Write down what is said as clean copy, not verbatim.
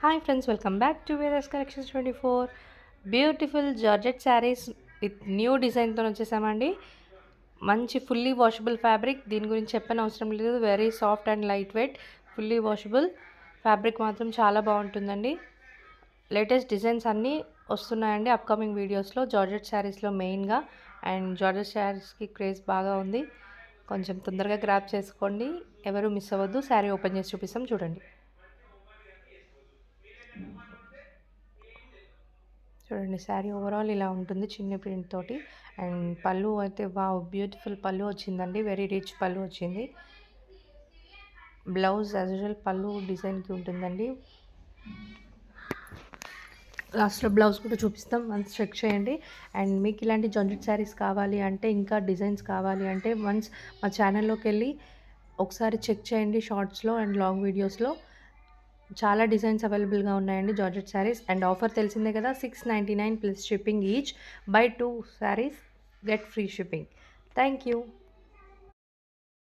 Hi friends, welcome back to Vedars collections 24. Beautiful georgette saris with new డిజైన్తో వచ్చేసామండి. మంచి fully washable fabric, దీని గురించి చెప్పని అవసరం లేదు. Very soft and light weight, fully washable fabric మాత్రం చాలా బాగుంటుందండి. లేటెస్ట్ డిజైన్స్ అన్నీ వస్తున్నాయండి అప్కమింగ్ వీడియోస్లో జార్జెట్ శారీస్లో మెయిన్గా. అండ్ జార్జెట్ శారీస్కి క్రేజ్ బాగా ఉంది, కొంచెం తొందరగా గ్రాప్ చేసుకోండి, ఎవరు మిస్ అవ్వద్దు. శారీ ఓపెన్ చేసి చూపిస్తాం, చూడండి. చూడండి, శారీ ఓవరాల్ ఇలా ఉంటుంది చిన్న ప్రింట్ తోటి. అండ్ పళ్ళు అయితే వావ్, బ్యూటిఫుల్ పళ్ళు వచ్చిందండి, వెరీ రిచ్ పళ్ళు వచ్చింది. బ్లౌజ్ యాజ్ యూజువల్ పళ్ళు డిజైన్కి ఉంటుందండి. లాస్ట్లో బ్లౌజ్ కూడా చూపిస్తాం, వన్స్ చెక్ చేయండి. అండ్ మీకు ఇలాంటి జార్జెట్ శారీస్ కావాలి అంటే, ఇంకా డిజైన్స్ కావాలి అంటే వన్స్ మా ఛానల్లోకి వెళ్ళి ఒకసారి చెక్ చేయండి. షార్ట్స్లో అండ్ లాంగ్ వీడియోస్లో చాలా డిజైన్స్ అవైలబుల్గా ఉన్నాయండి జార్జెట్ శారీస్. అండ్ ఆఫర్ తెలిసిందే కదా, 699 plus shipping each. By 2 saris get free shipping. Thank you.